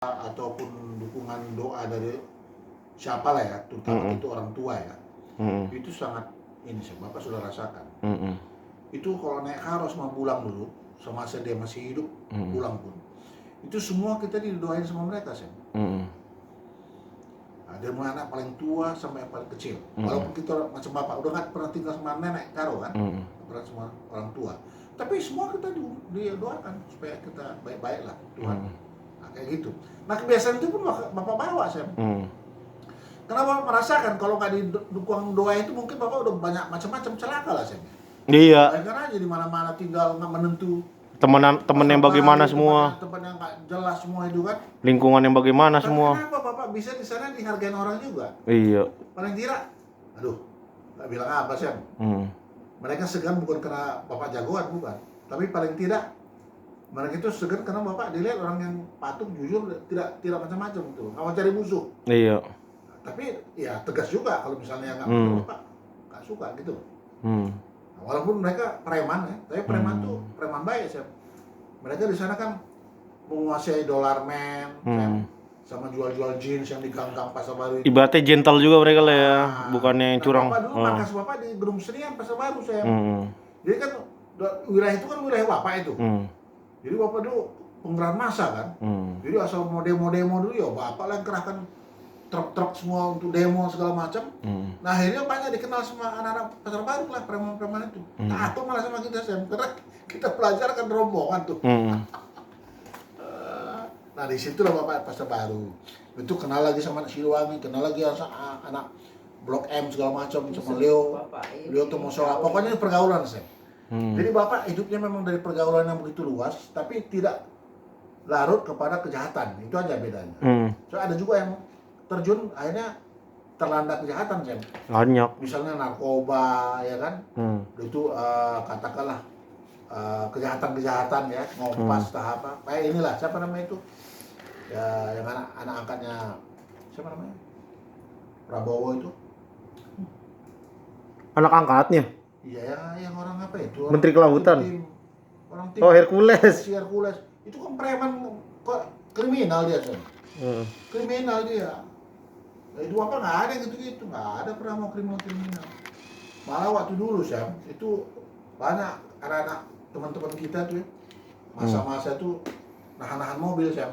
ataupun dukungan doa dari siapa lah ya, terutama itu orang tua ya, itu sangat ini sih, Bapak sudah rasakan. Itu kalau naik karo sama pulang dulu, semasa dia masih hidup, pulang pun, itu semua kita didoain sama mereka sih. Dari mulai anak paling tua sampai yang paling kecil. Walaupun kita macam Bapak udah nggak pernah tinggal sama nenek karo kan, pernah sama orang tua. Tapi semua kita doakan supaya kita baik-baik lah Tuhan. Nah, kayak gitu. Nah kebiasaan itu pun Bapak bawa Sam. Karena Bapak merasakan kalau nggak didukung doa itu mungkin Bapak udah banyak macam-macam celaka lah Sam. Iya. Karena aja di mana-mana tinggal nggak menentu. Temen yang bagaimana semua. Tempat yang nggak jelas semua itu kan. Lingkungan yang bagaimana tapi semua. Kenapa Bapak bisa di sana dihargain orang juga? Iya. Paling tidak, aduh, nggak bilang apa Sam. Mereka segan bukan karena Bapak jagoan, bukan. Tapi paling tidak mereka itu segan karena Bapak dilihat orang yang patuh, jujur, tidak macam-macam itu. Nggak mau cari musuh. Iya. Tapi ya tegas juga kalau misalnya nggak menurut Bapak nggak suka gitu. Nah, walaupun mereka preman ya, tapi preman tuh preman baik sih. Mereka di sana kan menguasai dolar man, sama jual-jual jeans yang di gang-gang Pasar Baru itu. Ibaratnya gentle juga mereka lah ya, bukannya yang curang. Bapak dulu markas Bapak di Gedung Senian Pasar Baru saya. Jadi kan wilayah itu kan wilayah Bapak itu. Jadi Bapak dulu penggerak massa kan. Jadi asal mau demo-demo dulu ya Bapak lah yang kerahkan truk-truk semua untuk demo segala macam. Nah akhirnya banyak dikenal sama anak-anak Pasar Baru lah, preman-preman itu. Takut malah sama kita Sam, karena kita pelajarkan rombongan tuh. Nah di situ lah Bapak Pasar Baru. Itu kenal lagi sama anak Siliwangi, kenal lagi sama anak Blok M segala macam sama Leo tuh Musola. Pokoknya ini pergaulan Sam. Jadi Bapak hidupnya memang dari pergaulan yang begitu luas, tapi tidak larut kepada kejahatan. Itu aja bedanya. So ada juga yang terjun akhirnya terlanda kejahatan Sam. Banyak. Misalnya narkoba ya kan. Itu katakanlah kejahatan-kejahatan ya, ngompas apa. Kayak inilah siapa namanya itu? Ya yang anak angkatnya siapa namanya? Prabowo itu. Anak angkatnya? Iya yang orang apa itu? Menteri Kelautan. Tim. Oh Hercules. Si Hercules. Itu kan preman kok kriminal dia Sam. Kriminal dia. Itu apa nggak ada gitu-gitu, nggak ada pernah mau kriminal. Malah waktu dulu Sam, itu banyak anak-anak teman-teman kita tuh masa-masa tuh nahan-nahan mobil Sam.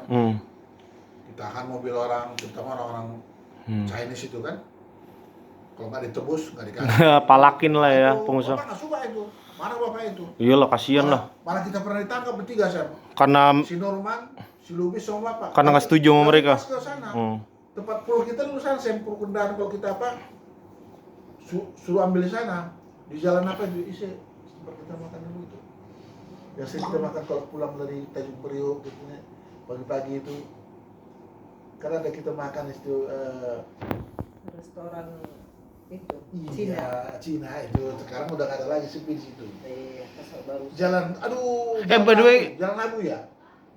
Ditahan mobil orang, terutama orang-orang Chinese itu kan. Kalau nggak ditebus nggak dikasih. Palakin lah ya pengusaha. Bapak nggak suka itu, marah Bapak itu. Iyalah kasihan lah. Malah kita pernah ditangkap bertiga Sam. Karena Si Norman, si Lubis sama Bapak. Karena nggak setuju sama mereka. Pas ke sana. Tempat pulau kita dulu sana, sempur kendaraan kalau kita apa suruh ambil di sana di jalan apa di isi tempat kita makan dulu itu biasa kita makan kalau pulang dari Tanjung Priok gitu pagi-pagi itu karena ada kita makan itu restoran itu Cina itu sekarang udah nggak ada lagi sepi di situ. Pasar Baru. Jalan by the way, Jalan Abu ya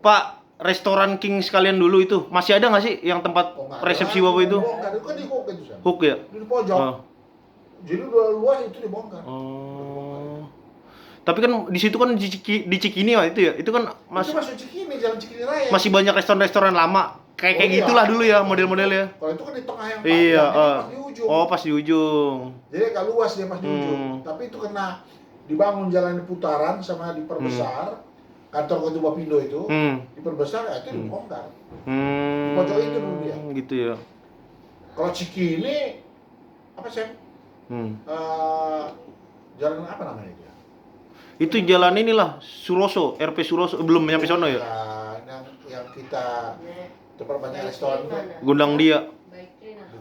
Pak, restoran King sekalian dulu itu masih ada nggak sih yang tempat resepsi Bapak itu? Bongkar, itu kan di Hook itu Sam. Hook ya? Di pojok. Jadi udah luas itu dibongkar. Tapi kan di situ kan di Cikini itu ya. Itu kan itu masuk Cikini, jalan Cikini Raya. masih banyak restoran-restoran lama. Kayak gitulah dulu ya model-modelnya. Kalau itu kan di tengah yang iya, pas di ujung. Oh, pas di ujung. Jadi agak luas dia pas di ujung. Tapi itu kena dibangun jalan di putaran sama diperbesar. Kantor Ketua Pindo itu diperbesar ya itu dibongkar. Di pojok itu dulu dia. Gitu ya. Kalau Cikini apa sih? Jalan apa namanya itu? Itu jalan inilah Suroso, RP Suroso belum nyampe sono ya. Yang kita tempat banyak restoran itu. Gundang Dia.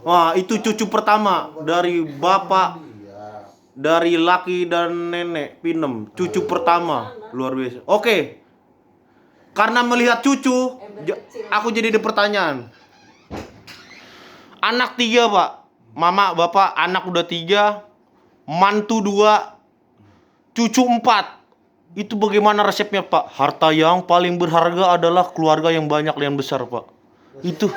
Wah, itu cucu pertama dari bapak, dari laki dan nenek Pinem. Cucu pertama, luar biasa. Oke. Karena melihat cucu, aku jadi ada pertanyaan. Anak 3, Pak. Mama, bapak, anak udah 3, mantu 2, cucu 4. Itu bagaimana resepnya, Pak? Harta yang paling berharga adalah keluarga yang banyak dan besar, Pak. Itu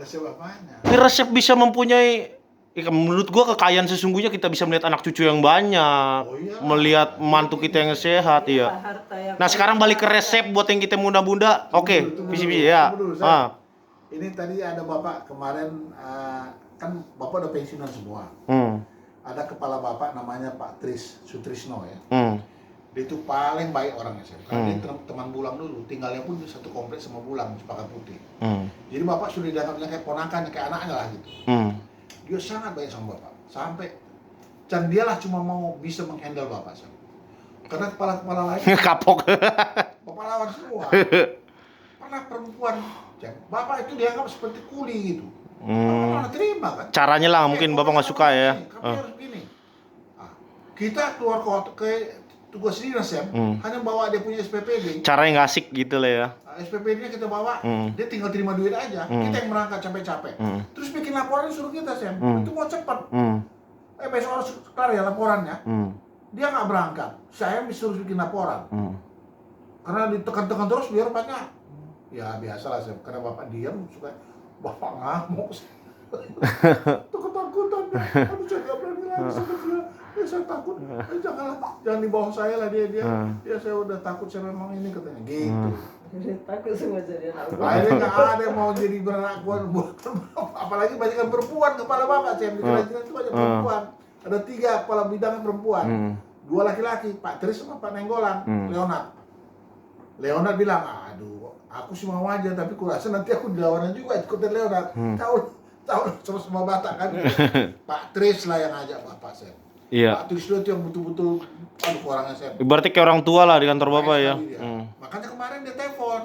Resep apanya? resep bisa mempunyai menurut gua kekayaan sesungguhnya kita bisa melihat anak cucu yang banyak, Oh iya. melihat mantu kita yang sehat ya. Harta yang Nah sekarang balik ke resep buat yang kita muda-muda. Oke, Tunggu visi dulu, ya. tunggu dulu, Sam. Ini tadi ada bapak kemarin, kan bapak udah pensiunan semua. Ada kepala bapak namanya Pak Sutrisno ya. Dia itu paling baik orangnya sih. Karena dia teman Bulang dulu, tinggalnya pun di satu kompleks sama Bulang, Cempaka Putih. Jadi bapak sudah dianggapnya kayak ponakan, kayak anaknya lah gitu. Dia sangat baik sama bapak. Sampai dan dialah cuma mau bisa menghandle bapak Sam. Karena kepala-kepala lain Kapok. bapak lawan semua. Pernah perempuan, Sam, bapak itu dianggap seperti kuli gitu. Bapak mana terima kan? Caranya lah mungkin bapak nggak suka ya. Kami harus begini. Kita keluar kota ke tugas dinas Sam, hanya bawa dia punya SPPD. Caranya nggak asik gitu lah ya. SPPD-nya kita bawa, dia tinggal terima duit aja. Kita yang berangkat capek-capek. Terus bikin laporan suruh kita Sam. Itu mau cepat. Besok harus kelar ya laporannya. Dia nggak berangkat. Saya disuruh bikin laporan. Karena ditekan-tekan terus biar rupanya ya biasalah Sam. Karena bapak diam suka bapak ngamuk. Itu ketakutan. Aduh saya nggak berani lagi sama dia. Ya saya takut. Jangan di bawah saya lah dia. Ya saya udah takut saya memang ini katanya gitu. takut semua jadi anak buah. Akhirnya nggak ada yang mau jadi beranak buat apalagi banyak kan perempuan kepala bapak Sam. Di kerajinan itu banyak perempuan. Ada 3 kepala bidang perempuan. 2 laki-laki, Pak Tris sama Pak Nenggolan, Leonard bilang, aduh, aku sih mau aja, tapi kurasa nanti aku dilawanan juga ikutin Leonard. Tahu terus sama Batak kan. Pak Tris lah yang ajak bapak Sam. Iya. Pak Tris itu yang betul-betul, aduh orangnya Sam. Berarti kayak orang tua lah di kantor bapak ya. Makanya kemarin dia telepon.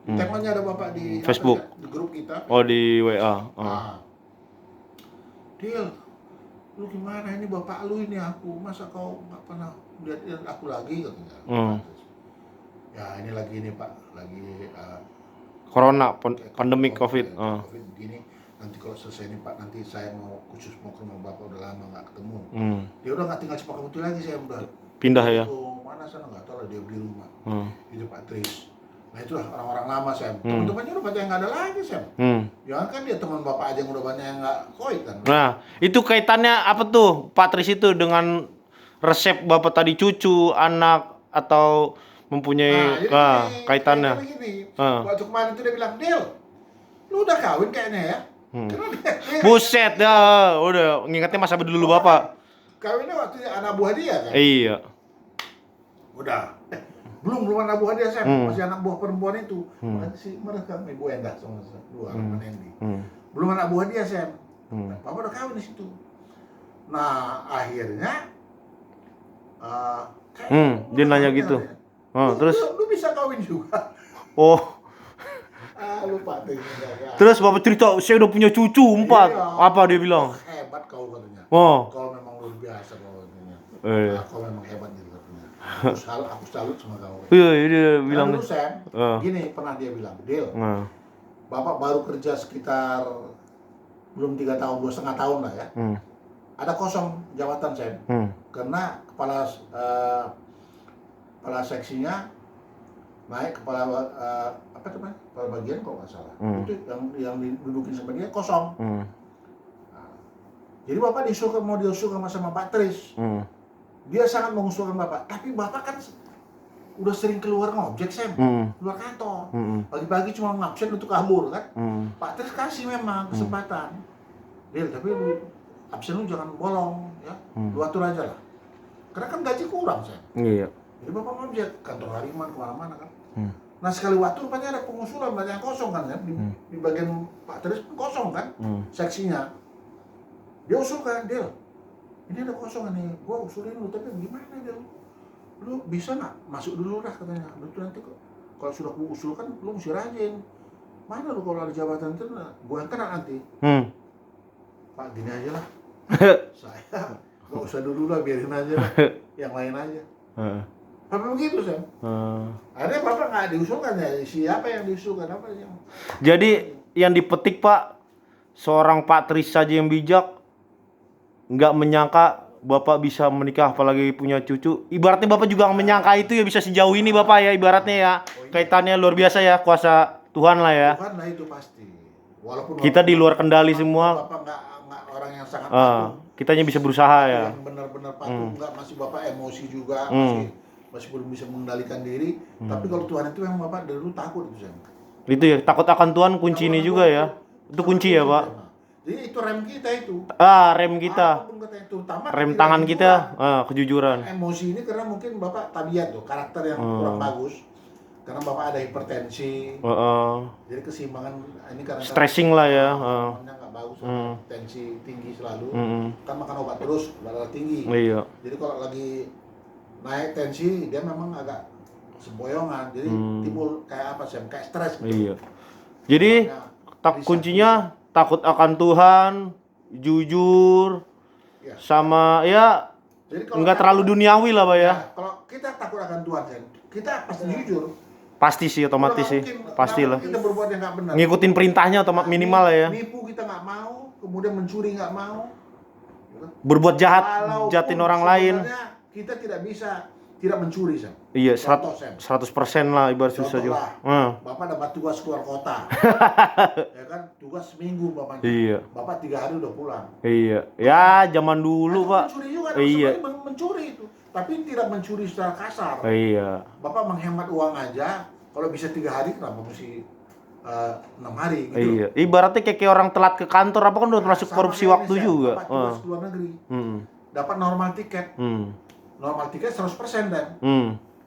Teleponnya ada bapak di Facebook, di grup kita. Oh di WA. Dil, lu gimana ini bapak lu ini aku, masa kau nggak pernah lihat aku lagi katanya. Ya ini lagi nih Pak, lagi Corona, pandemi COVID. COVID begini. Nanti kalau selesai nih Pak, nanti saya mau khusus mau ke rumah bapak, udah lama nggak ketemu. Dia udah nggak tinggal Cempaka Putih lagi, saya udah Pindah ya. Mana sana nggak tahu lah, dia beli rumah. Itu Pak Tris. Nah itulah orang-orang lama Sam. Teman-temannya udah banyak yang nggak ada lagi Sam. Ya kan dia teman bapak aja yang udah banyak yang nggak koit kan. Nah itu kaitannya apa tuh Pak Tris itu dengan resep bapak tadi, cucu, anak, atau mempunyai kaitannya? Waktu kemarin itu dia bilang, Del, lu udah kawin kayaknya ya? Buset ya, udah ngingetnya masa dulu bapak. Kawinnya waktu anak buah dia kan? Iya. Udah. Belum anak buah dia Sam, masih anak buah perempuan itu. Makanya si mereka Ibu Endah sama dua anak Nendi. Belum anak buah dia Sam. Papa udah kawin di situ. Nah akhirnya dia nanya gitu. Terus lu bisa kawin juga. Lupa tuh. Terus bapak cerita, saya udah punya cucu 4. Iya. Apa dia bilang? Hebat kau katanya. Kau memang luar biasa kau katanya. Kau memang hebat gitu katanya. Aku salut sama kau. Iya, dia bilang. Lalu Sam, gini pernah dia bilang, Del, bapak baru kerja sekitar belum 3 tahun, 2,5 tahun lah ya. Ada kosong jabatan Sam. Karena kepala seksinya naik, kepala apa namanya, kepala bagian kalau nggak salah, itu yang didudukin sama dia kosong. Jadi bapak mau diusulkan sama Pak Tris. Dia sangat mengusulkan bapak, tapi bapak kan udah sering keluar ngobjek Sam, keluar kantor. Pagi-pagi cuma ngabsen untuk kabur kan. Pak Tris kasih memang kesempatan. Del, tapi lu absen lu jangan bolong ya, lu atur aja lah. Karena kan gaji kurang Sam. Iya. Jadi bapak ngobjek kantor Hariman kemana-mana kan. Nah sekali waktu rupanya ada pengusulan banyak yang kosong kan ya, di bagian Pak Tris kosong kan seksinya. Dia usulkan, Del, ini ada kosong nih, gua usulin lu, tapi gimana Del? Lu bisa nggak masuk dulu lah katanya. Lu tuh nanti kalau sudah gua usulkan, lu mesti rajin. Mana lu kalau ada jabatan itu, gua yang kena nanti. Pak gini aja lah, saya nggak usah dulu lah, biarin aja lah, yang lain aja. Apa begitu Sam? Akhirnya bapak nggak diusulkan ya, siapa yang diusulkan apa yang? Jadi yang dipetik Pak, seorang Pak Tris saja yang bijak, nggak menyangka bapak bisa menikah apalagi punya cucu. Ibaratnya bapak juga nggak menyangka itu ya bisa sejauh ini bapak ya, ibaratnya ya. Kaitannya luar biasa ya, kuasa Tuhan lah ya. Tuhan lah itu pasti. Walaupun kita di luar kendali semua. Bapak nggak nggak orang yang sangat patuh. Kitanya bisa berusaha ya. Yang benar-benar patuh, nggak masih Bapak emosi juga, masih belum bisa mengendalikan diri. Tapi kalau Tuhan itu memang Bapak dari dulu takut itu Sam. Itu ya, takut akan Tuhan kunci ini juga ya. Itu kunci ya, Pak. Jadi itu rem kita itu. Rem kita. Apapun katanya, terutama Rem tangan kita, kejujuran. Emosi ini karena mungkin Bapak tabiat tuh, karakter yang kurang bagus. Karena Bapak ada hipertensi. Jadi keseimbangan ini karena Stressing lah ya. hormonnya nggak bagus, tensi tinggi selalu. Kan makan obat terus, darah tinggi. Iya. Jadi kalau lagi naik tensi dia memang agak semboyongan. Jadi timbul kayak apa sih? Kayak stres gitu. Iya. Jadi kuncinya takut akan Tuhan, jujur, Ya. sama ya Jadi kalau nggak terlalu duniawi lah, Pak ya. Kalau kita takut akan Tuhan, Sen, kita pasti jujur. Pasti sih, otomatis Kalau sih, mungkin pastilah. Kita berbuat yang nggak benar. Ngikutin perintahnya otomatis minimal lah ya. Nipu kita nggak mau, kemudian mencuri nggak mau. Berbuat jahat, Walaupun jahatin orang lain. sebenarnya kita tidak bisa tidak mencuri, Sen. Iya, Contoh, Sen. 100% lah ibarat susah Contoh juga. lah, Bapak dapat tugas keluar kota. Ya kan, tugas seminggu Bapak. Iya. Bapak 3 hari udah pulang. Iya. Ya, zaman dulu, Itu Pak. mencuri juga, Iya. sebenarnya mencuri itu. Tapi tidak mencuri secara kasar. Iya. Bapak menghemat uang aja, kalau bisa 3 hari kenapa mesti 6 hari gitu. Iya. Ibaratnya kayak orang telat ke kantor apa kan udah masuk Sama korupsi kayak waktu ini, Sen. juga. Bapak tugas ke luar negeri. Dapat normal tiket. Normal tiket 100% dan.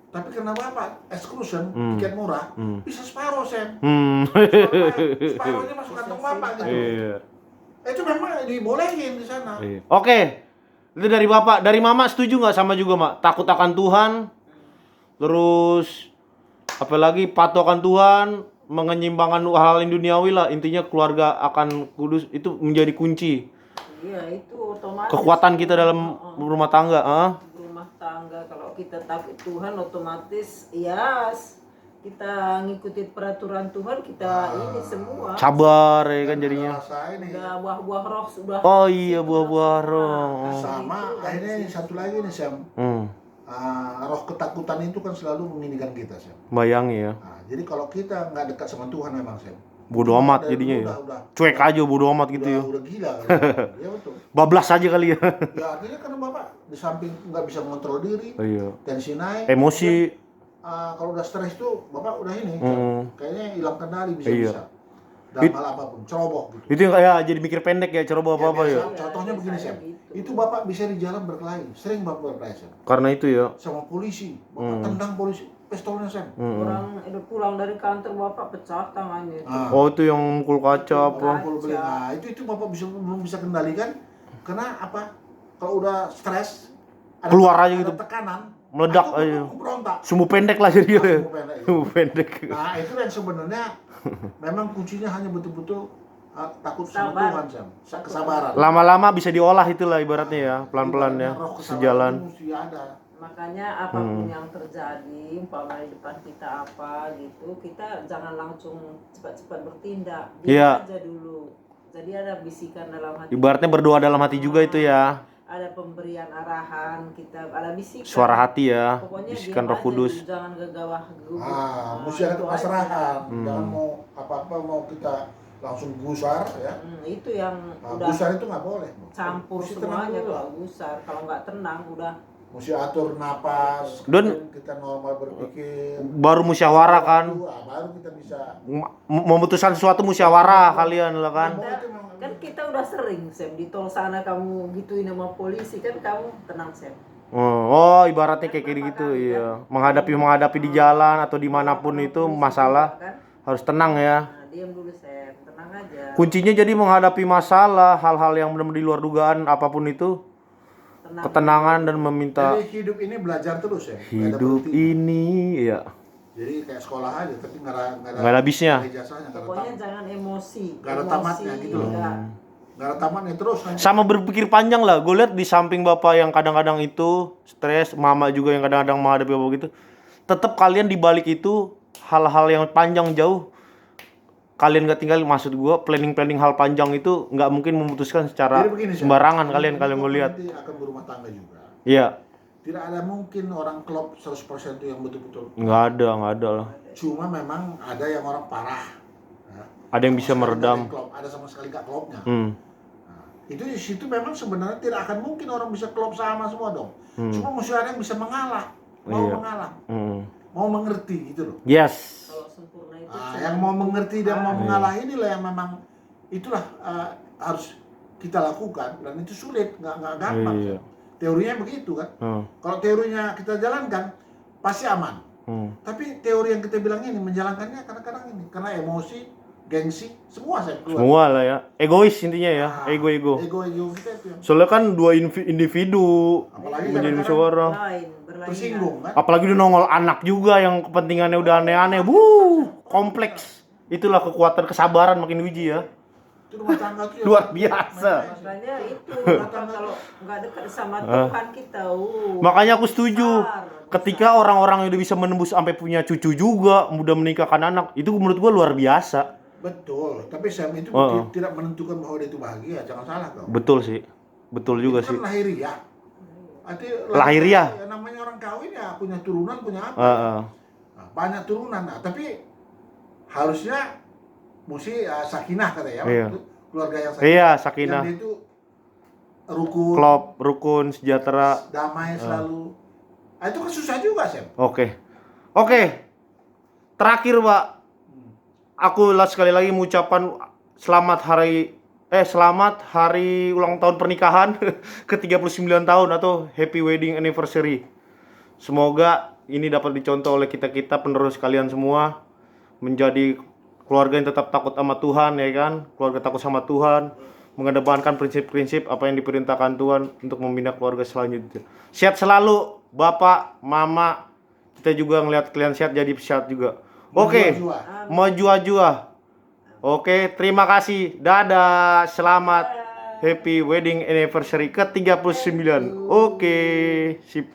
Tapi karena Bapak exclusion, tiket murah, bisa separuh, Sen. Separuhnya masuk kantong Bapak gitu. Iya. Itu memang dibolehin di sana. Iya. Oke. Itu dari Bapak, dari Mama setuju nggak sama juga, Mak? Takut akan Tuhan. Terus apalagi patuh akan Tuhan, menyimbangkan hal-hal yang duniawi lah. Intinya keluarga akan kudus itu menjadi kunci. Iya, itu otomatis. Kekuatan kita dalam rumah tangga, Rumah tangga, kalau kita takut Tuhan otomatis ya kita ngikutin peraturan Tuhan, kita ini semua. sabar ya kan jadinya. Rasain nih. Udah buah-buah roh sudah. Oh iya, buah-buah roh. Sama akhirnya satu lagi nih, Sam. Roh ketakutan itu kan selalu menginginkan kita, Sam. Bayangi ya. Nah, jadi kalau kita nggak dekat sama Tuhan memang, Sam. Bodoh amat jadinya ya. Cuek aja bodoh amat gitu ya. Udah gila kan. Ya betul. Bablas aja kali ya. Ya artinya karena Bapak di samping nggak bisa mengontrol diri, Iya. tensi naik, Emosi. kalau udah stres tuh Bapak udah ini, kayaknya hilang kendali Iya. bisa. Dalam hal apapun, ceroboh gitu. Itu yang kayak jadi mikir pendek ya, ceroboh apa-apa ya. Contohnya begini, Sam. Itu Bapak bisa di jalan berkelahi, sering Bapak berkelahi, Sam. Karena itu ya. Sama polisi, Bapak tendang polisi, pistolnya, Sam. Orang udah pulang dari kantor Bapak pecah tangannya itu. Oh, itu yang mukul kaca apa. Pukul beli. Nah, itu Bapak belum bisa kendalikan karena apa? Kalau udah stres, Keluar aja gitu. ada tekanan, Meledak itu aja. berontak. Sumbu pendek lah jadi ya. Sumbu pendek, iya. Sumbu pendek. Nah, itu yang sebenarnya memang kuncinya hanya betul-betul takut sama Sabar. Tuhan, Sam. Kesabaran. Lama-lama bisa diolah itulah ibaratnya ya, pelan-pelan ya. Roh kesabaran Sejalan. itu mesti ada. Makanya apapun yang terjadi, umpamanya di depan kita apa gitu, kita jangan langsung cepat-cepat bertindak. Iya. Diam aja dulu. Jadi ada bisikan dalam hati. Ibaratnya berdoa dalam hati juga itu ya. Ada pemberian arahan, kita ada bisikan. Suara hati ya. Pokoknya Bisikan diam Roh aja Kudus. dulu, jangan gegawah gugup. Mesti ada itu kepasrahan. aja. Jangan mau apa-apa mau kita langsung gusar ya. Itu yang Nah, udah gusar itu nggak boleh. campur Mesti tenang semuanya dulu. kalau gusar. Kalau nggak tenang udah Mesti atur napas. Dan kemudian kita normal berpikir. baru musyawarah kan. Baru kita bisa. Memutuskan sesuatu musyawarah kalian lah kan. Ngomong itu memang- kan kita udah sering Sam di tol sana kamu gituin sama polisi kan kamu tenang Sam. Oh, ibaratnya kayak gitu iya. Menghadapi di jalan atau dimanapun itu masalah Kan? harus tenang ya. Nah, diam dulu Sam, tenang aja. Kuncinya jadi menghadapi masalah, hal-hal yang benar-benar di luar dugaan apapun itu, Tenang. ketenangan dan meminta Jadi hidup ini belajar terus ya. nggak ada hidup berhenti. ini ya. Jadi kayak sekolah aja, tapi nggak Nggak ada habisnya. nggak ada ijazahnya, nggak ada Pokoknya tamat. jangan emosi. Nggak ada Emosi, tamatnya gitu loh. Nggak ada tamatnya terus. Sama berpikir panjang lah. Gue lihat di samping bapak yang kadang-kadang itu stres, mama juga yang kadang-kadang menghadapi apa gitu. Tetap kalian di balik itu hal-hal yang panjang jauh. Kalian nggak tinggal, maksud gue planning hal panjang itu nggak mungkin memutuskan secara Jadi begini, Syah. sembarangan kalian Ini gue lihat. nanti akan berumah tangga juga. Iya, Tidak ada mungkin orang klop 100% itu yang betul-betul. nggak ada lah. Cuma memang ada yang orang parah. Ya. Ada yang bisa Sama sekali meredam. nggak ada yang klop, ada sama sekali nggak klopnya. Hmm. Nah, Itu di situ memang sebenarnya tidak akan mungkin orang bisa klop sama semua dong. Cuma mesti ada yang bisa mengalah, mau Iya. mengalah, mau mengerti gitu loh. Yes. Kalau sempurna itu Yang mau mengerti dan mau mengalah inilah yang memang itulah harus kita lakukan, dan itu sulit, nggak gampang. Iya. Teorinya begitu kan. Kalau teorinya kita jalankan pasti aman. Tapi teori yang kita bilang ini menjalankannya kadang-kadang ini karena emosi, gengsi, semua saya keluar. Semua lah ya. Egois intinya ya. Ego. Ego kita itu. Soalnya kan dua individu Apalagi menjadi kadang-kadang musyawarah. berlainan. Tersinggung kan. Apalagi udah nongol anak juga yang kepentingannya udah aneh-aneh. Kompleks. Itulah kekuatan kesabaran makin uji ya. Itu rumah tangga tuh ya. Luar biasa. Makanya itu kalau nggak dekat sama Tuhan kita. Makanya aku setuju. Ketika orang-orang yang udah bisa menembus sampai punya cucu juga, mudah menikahkan anak, itu menurut gua luar biasa. Betul, tapi Sam itu tidak menentukan bahwa dia itu bahagia, jangan salah kau. Betul sih. Betul juga Itu sih. kan lahiriah. Arti Lahiriah. Ya, namanya orang kawin ya punya turunan, punya apa. Nah, banyak turunan, nah, tapi harusnya mesti sakinah kata ya. Iya. Keluarga yang sakinah. Iya, sakinah. Yang dia itu rukun, Klop, rukun, sejahtera. damai selalu. Nah, itu kan susah juga, Sam. Oke. Terakhir, Pak. Aku sekali lagi mengucapkan selamat hari ulang tahun pernikahan ke-39 tahun atau happy wedding anniversary. Semoga ini dapat dicontoh oleh kita-kita penerus kalian semua menjadi keluarga yang tetap takut sama Tuhan, ya kan? Keluarga takut sama Tuhan, mengedepankan prinsip-prinsip apa yang diperintahkan Tuhan untuk membina keluarga selanjutnya. Sehat selalu, Bapak, Mama. Kita juga ngelihat kalian sehat jadi sehat juga. Oke. Maju-jua. Oke, terima kasih. Dadah. Selamat happy wedding anniversary ke-39. Oke, sip.